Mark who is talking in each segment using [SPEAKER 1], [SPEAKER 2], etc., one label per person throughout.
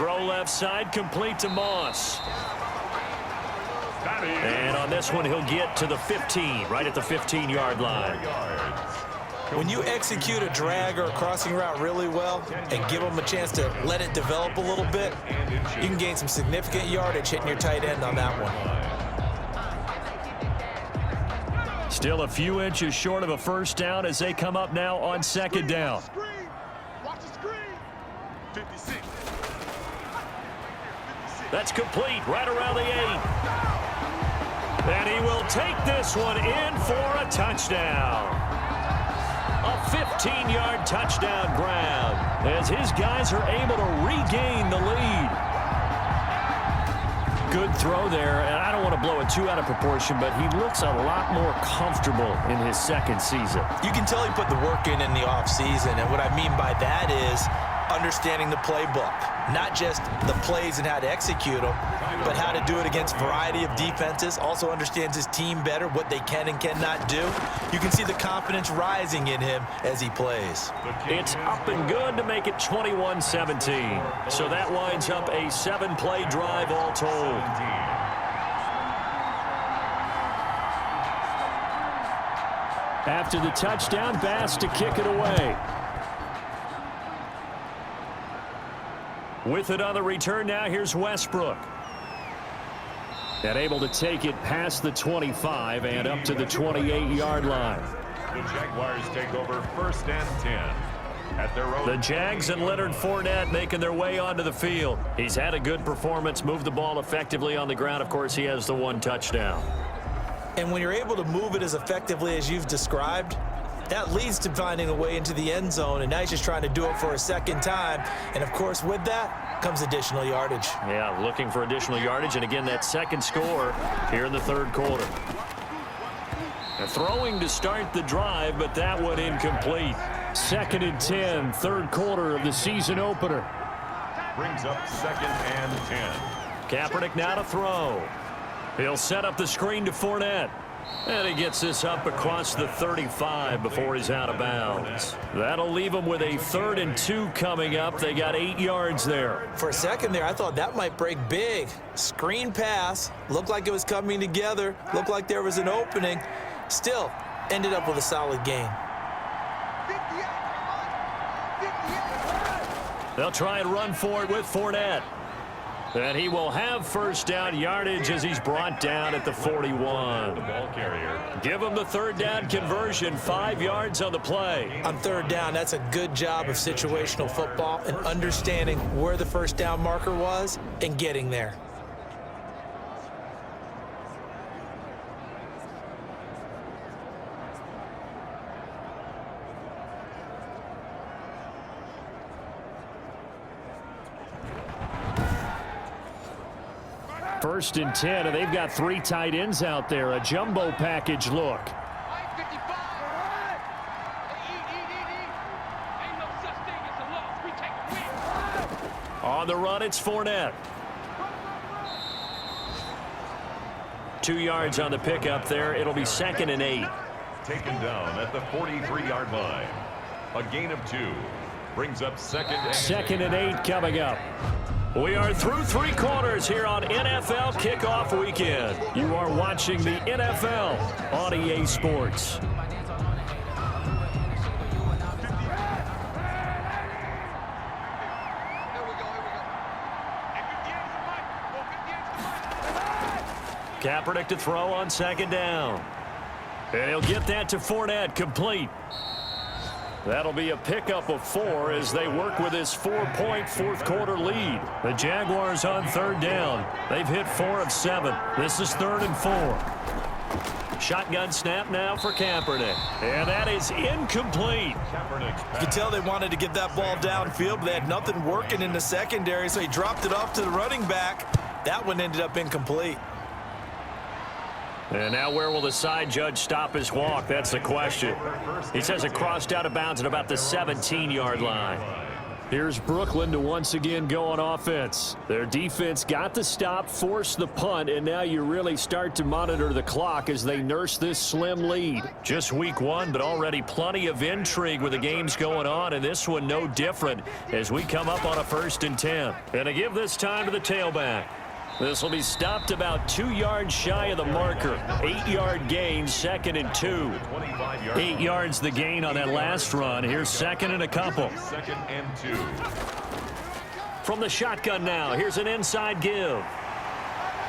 [SPEAKER 1] Throw left side, complete to Moss. And on this one, he'll get to the 15, right at the 15-yard line.
[SPEAKER 2] When you execute a drag or a crossing route really well and give them a chance to let it develop a little bit, you can gain some significant yardage hitting your tight end on that one.
[SPEAKER 1] Still a few inches short of a first down as they come up now on second down. That's complete right around the 8. And he will take this one in for a touchdown. A 15-yard touchdown grab as his guys are able to regain the lead. Good throw there, and I don't want to blow it too out of proportion, but he looks a lot more comfortable in his second season.
[SPEAKER 2] You can tell he put the work in the offseason, and what I mean by that is understanding the playbook. Not just the plays and how to execute them, but how to do it against a variety of defenses. Also understands his team better, what they can and cannot do. You can see the confidence rising in him as he plays.
[SPEAKER 1] It's up and good to make it 21-17. So that winds up a 7-play drive all told. After the touchdown, Bass to kick it away. With it on the return now, here's Westbrook. And able to take it past the 25 and up to the 28-yard line.
[SPEAKER 3] The Jaguars take over 1st and 10. At their own.
[SPEAKER 1] The Jags and Leonard Fournette making their way onto the field. He's had a good performance, moved the ball effectively on the ground. Of course, he has the 1 touchdown.
[SPEAKER 2] And when you're able to move it as effectively as you've described, that leads to finding a way into the end zone, and now he's just trying to do it for a second time. And, of course, with that comes additional yardage.
[SPEAKER 1] Yeah, looking for additional yardage, and, again, that second score here in the third quarter. Now, throwing to start the drive, but that one incomplete. 2nd and 10, third quarter of the season opener.
[SPEAKER 3] Brings up 2nd and 10.
[SPEAKER 1] Kaepernick now to throw. He'll set up the screen to Fournette. And he gets this up across the 35 before he's out of bounds. That'll leave him with a 3rd and 2 coming up. They got 8 yards there.
[SPEAKER 2] For a second there, I thought that might break big. Screen pass. Looked like it was coming together. Looked like there was an opening. Still, ended up with a solid gain.
[SPEAKER 1] They'll try and run for it with Fournette. And he will have first down yardage as he's brought down at the 41.
[SPEAKER 3] The ball carrier.
[SPEAKER 1] Give him the 3rd down conversion, 5 yards on the play.
[SPEAKER 2] On 3rd down, that's a good job of situational football and understanding where the first down marker was and getting there.
[SPEAKER 1] First and 10, and they've got 3 tight ends out there. A jumbo package look. On the run, it's Fournette. 2 yards on the pickup there. It'll be 2nd and 8.
[SPEAKER 3] Taken down at the 43-yard line. A gain of 2. Brings up 2nd and
[SPEAKER 1] 2nd and 8 coming up. We are through 3 quarters here on NFL Kickoff Weekend. You are watching the NFL on EA Sports. Kaepernick to throw on 2nd down. And he'll get that to Fournette, complete. That'll be a pickup of 4 as they work with this 4-point fourth quarter lead. The Jaguars on 3rd down. They've hit 4 of 7. This is 3rd and 4. Shotgun snap now for Kaepernick. And that is incomplete.
[SPEAKER 2] You can tell they wanted to get that ball downfield, but they had nothing working in the secondary, so he dropped it off to the running back. That one ended up incomplete.
[SPEAKER 1] And now where will the side judge stop his walk? That's the question. He says it crossed out of bounds at about the 17-yard line. Here's Brooklyn to once again go on offense. Their defense got the stop, forced the punt, and now you really start to monitor the clock as they nurse this slim lead. Just week one, but already plenty of intrigue with the games going on, and this one no different as we come up on a 1st and 10. And to give this time to the tailback. This will be stopped about 2 yards shy of the marker. 8-yard gain, 2nd and 2. 8 yards the gain on that last run. Here's 2nd and a couple.
[SPEAKER 3] 2nd and 2.
[SPEAKER 1] From the shotgun now, here's an inside give.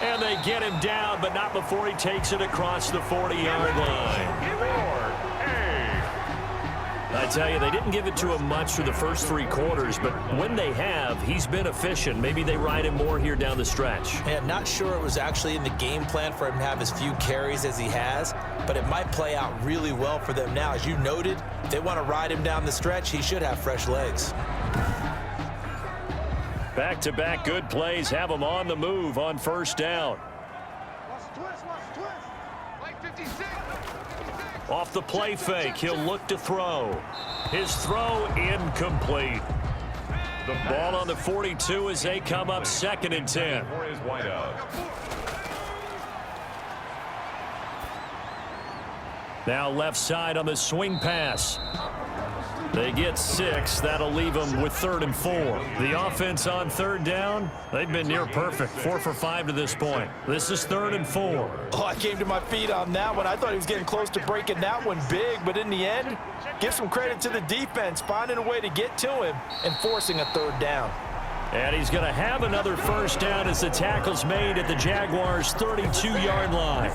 [SPEAKER 1] And they get him down, but not before he takes it across the 40-yard line. I tell you, they didn't give it to him much for the first 3 quarters, but when they have, he's been efficient. Maybe they ride him more here down the stretch.
[SPEAKER 2] And not sure it was actually in the game plan for him to have as few carries as he has, but it might play out really well for them now. As you noted, if they want to ride him down the stretch, he should have fresh legs.
[SPEAKER 1] Back-to-back good plays have him on the move on 1st down. Off the play fake, he'll look to throw. His throw incomplete. The ball on the 42 as they come up 2nd and 10. Now left side on the swing pass. They get 6. That'll leave them with 3rd and 4. The offense on 3rd down, they've been near perfect. 4 for 5 to this point. This is 3rd and 4.
[SPEAKER 2] Oh, I came to my feet on that one. I thought he was getting close to breaking that one big, but in the end, give some credit to the defense, finding a way to get to him and forcing a 3rd down.
[SPEAKER 1] And he's going to have another 1st down as the tackle's made at the Jaguars' 32-yard line.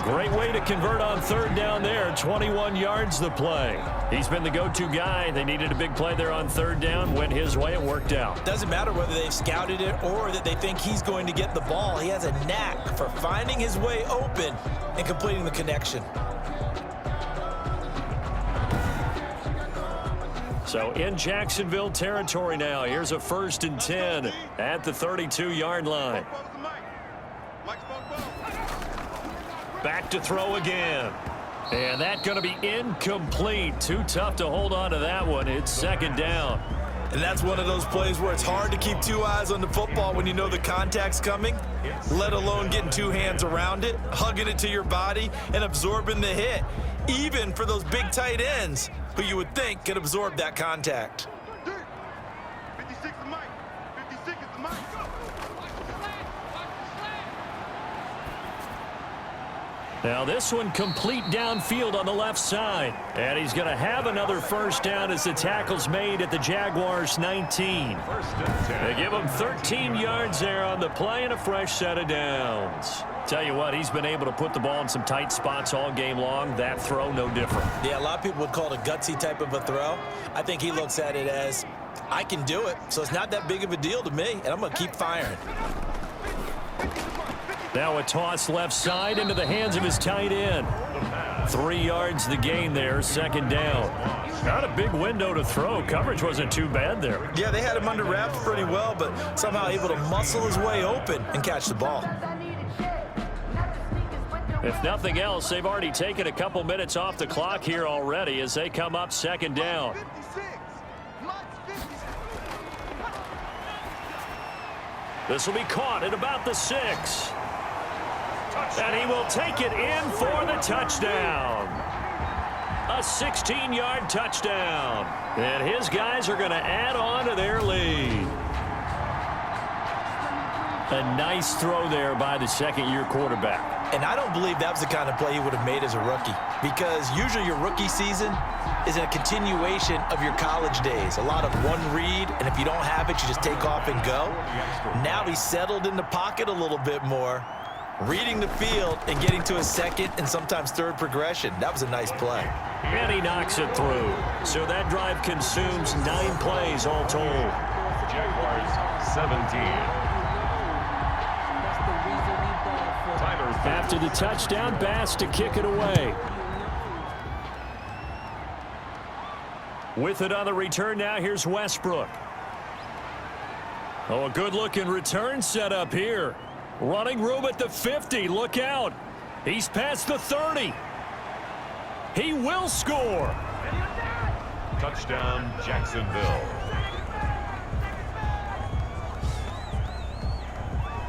[SPEAKER 1] Great way to convert on 3rd down there. 21 yards the play. He's been the go-to guy. They needed a big play there on 3rd down. Went his way. It worked out.
[SPEAKER 2] Doesn't matter whether they've scouted it or that they think he's going to get the ball. He has a knack for finding his way open and completing the connection.
[SPEAKER 1] So in Jacksonville territory now. Here's a 1st and 10 at the 32-yard line. Back to throw again. And that's going to be incomplete. Too tough to hold on to that one. It's 2nd down.
[SPEAKER 2] And that's one of those plays where it's hard to keep 2 eyes on the football when you know the contact's coming, let alone getting 2 hands around it, hugging it to your body, and absorbing the hit. Even for those big tight ends who you would think could absorb that contact.
[SPEAKER 4] 56 is Mike. 56 is Mike.
[SPEAKER 1] Now this one complete downfield on the left side. And he's going to have another 1st down as the tackle's made at the Jaguars' 19. They give him 13 yards there on the play and a fresh set of downs. Tell you what, he's been able to put the ball in some tight spots all game long. That throw, no different.
[SPEAKER 2] Yeah, a lot of people would call it a gutsy type of a throw. I think he looks at it as, I can do it, so it's not that big of a deal to me, and I'm going to keep firing.
[SPEAKER 1] Now a toss left side into the hands of his tight end. 3 yards the gain there, 2nd down. Not a big window to throw. Coverage wasn't too bad there.
[SPEAKER 2] Yeah, they had him under wraps pretty well, but somehow able to muscle his way open and catch the ball.
[SPEAKER 1] If nothing else, they've already taken a couple minutes off the clock here already as they come up 2nd down. This will be caught at about the 6. And he will take it in for the touchdown. A 16-yard touchdown. And his guys are going to add on to their lead. A nice throw there by the 2nd-year quarterback.
[SPEAKER 2] And I don't believe that was the kind of play he would have made as a rookie, because usually your rookie season is a continuation of your college days. A lot of one read, and if you don't have it, you just take off and go. Now he's settled in the pocket a little bit more, reading the field and getting to a 2nd and sometimes 3rd progression. That was a nice play.
[SPEAKER 1] And he knocks it through. So that drive consumes 9 plays all told.
[SPEAKER 3] Jaguars 17.
[SPEAKER 1] After the touchdown, Bass to kick it away. With it on the return now, here's Westbrook. Oh, a good-looking return set up here. Running room at the 50. Look out. He's past the 30. He will score.
[SPEAKER 3] Touchdown, Jacksonville.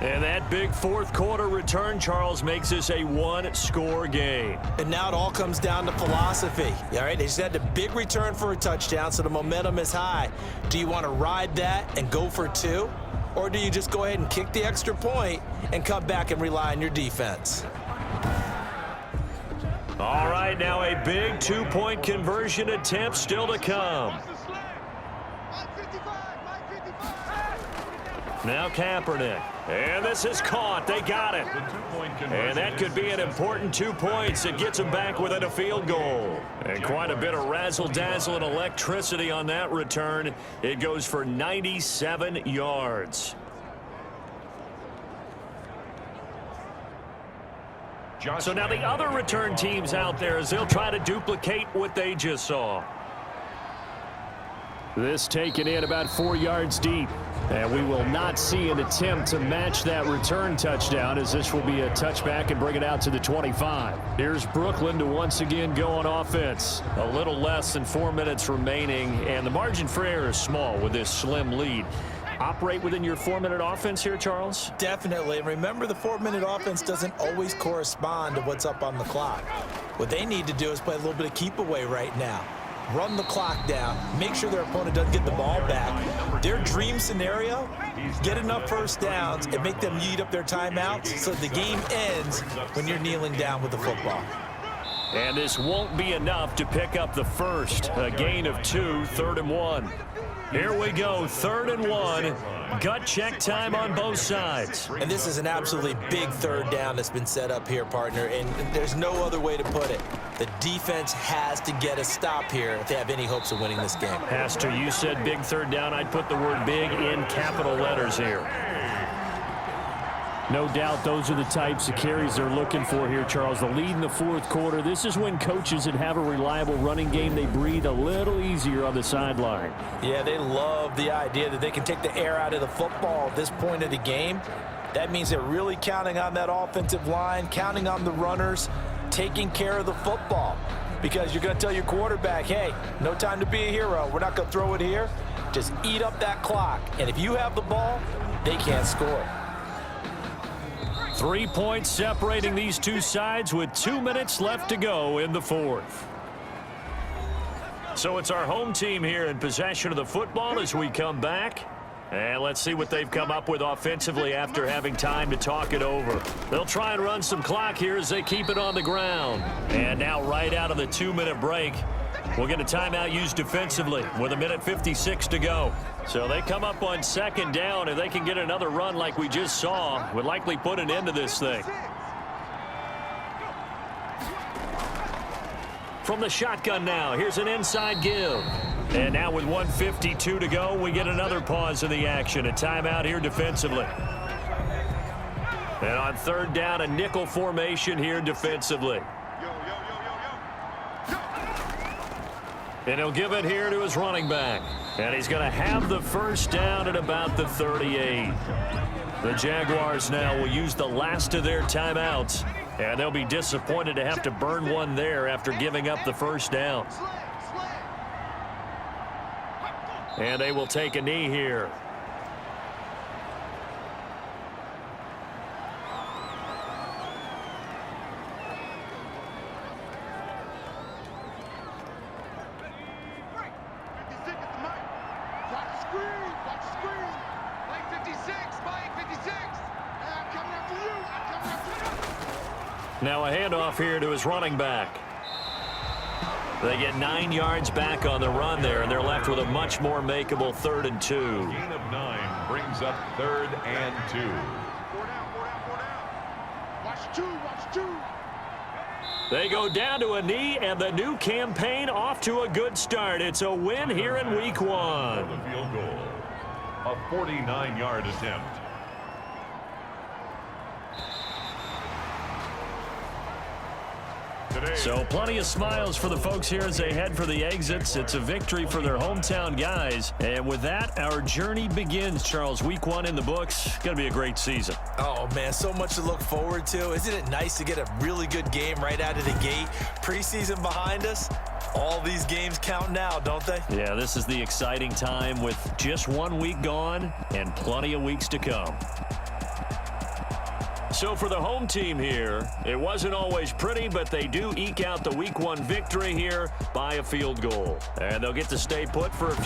[SPEAKER 1] And that big fourth quarter return, Charles, makes this a one-score game.
[SPEAKER 2] And now it all comes down to philosophy. All right, they just had a big return for a touchdown, so the momentum is high. Do you want to ride that and go for two? Or do you just go ahead and kick the extra point and come back and rely on your defense?
[SPEAKER 1] All right, now a big two-point conversion attempt still to come. Now Kaepernick. And this is caught. They got it. And that could be an important 2 points. It gets them back within a field goal. And quite a bit of razzle-dazzle and electricity on that return. It goes for 97 yards. So now the other return teams out there as they'll try to duplicate what they just saw. This taken in about 4 yards deep. And we will not see an attempt to match that return touchdown as this will be a touchback and bring it out to the 25. Here's Brooklyn to once again go on offense. A little less than 4 minutes remaining, and the margin for error is small with this slim lead. Operate within your 4-minute offense here, Charles?
[SPEAKER 2] Definitely. And remember, the 4-minute offense doesn't always correspond to what's up on the clock. What they need to do is play a little bit of keep away right now. Run the clock down, make sure their opponent doesn't get the ball back. Their dream scenario, get enough first downs and make them eat up their timeouts so the game ends when you're kneeling down with the football.
[SPEAKER 1] And this won't be enough to pick up the first. A gain of 2, 3rd and 1. Here we go, 3rd and 1. Gut check time on both sides.
[SPEAKER 2] And this is an absolutely big third down that's been set up here, partner, and there's no other way to put it. The defense has to get a stop here if they have any hopes of winning this game.
[SPEAKER 1] Pastor, you said big third down. I'd put the word big in capital letters here. No doubt those are the types of carries they're looking for here, Charles. The lead in the fourth quarter. This is when coaches that have a reliable running game, they breathe a little easier on the sideline.
[SPEAKER 2] Yeah, they love the idea that they can take the air out of the football at this point of the game. That means they're really counting on that offensive line, counting on the runners, taking care of the football. Because you're going to tell your quarterback, hey, no time to be a hero. We're not going to throw it here. Just eat up that clock. And if you have the ball, they can't score.
[SPEAKER 1] 3 points separating these two sides with 2 minutes left to go in the fourth. So it's our home team here in possession of the football as we come back. And let's see what they've come up with offensively after having time to talk it over. They'll try and run some clock here as they keep it on the ground. And now right out of the 2-minute break, we'll get a timeout used defensively with 1:56 to go. So they come up on 2nd down. If they can get another run like we just saw, would likely put an end to this thing. From the shotgun now, here's an inside give. And now with 1:52 to go, we get another pause in the action. A timeout here defensively. And on 3rd down, a nickel formation here defensively. And he'll give it here to his running back. And he's going to have the first down at about the 38. The Jaguars now will use the last of their timeouts. And they'll be disappointed to have to burn one there after giving up the first down. And they will take a knee here. Now a handoff here to his running back. They get 9 yards back on the run there, and they're left with a much more makeable 3rd and 2.
[SPEAKER 3] Gain of 9 brings up 3rd and 2.
[SPEAKER 4] 4 down. Watch 2, watch 2.
[SPEAKER 1] They go down to a knee, and the new campaign off to a good start. It's a win here in week 1.
[SPEAKER 3] For the field goal. A 49-yard attempt.
[SPEAKER 1] So plenty of smiles for the folks here as they head for the exits. It's a victory for their hometown guys. And with that, our journey begins, Charles. Week 1 in the books. Going to be a great season.
[SPEAKER 2] Oh, man, so much to look forward to. Isn't it nice to get a really good game right out of the gate? Preseason behind us. All these games count now, don't they?
[SPEAKER 1] Yeah, this is the exciting time with just 1 week gone and plenty of weeks to come. So for the home team here, it wasn't always pretty, but they do eke out the Week 1 victory here by a field goal. And they'll get to stay put for a few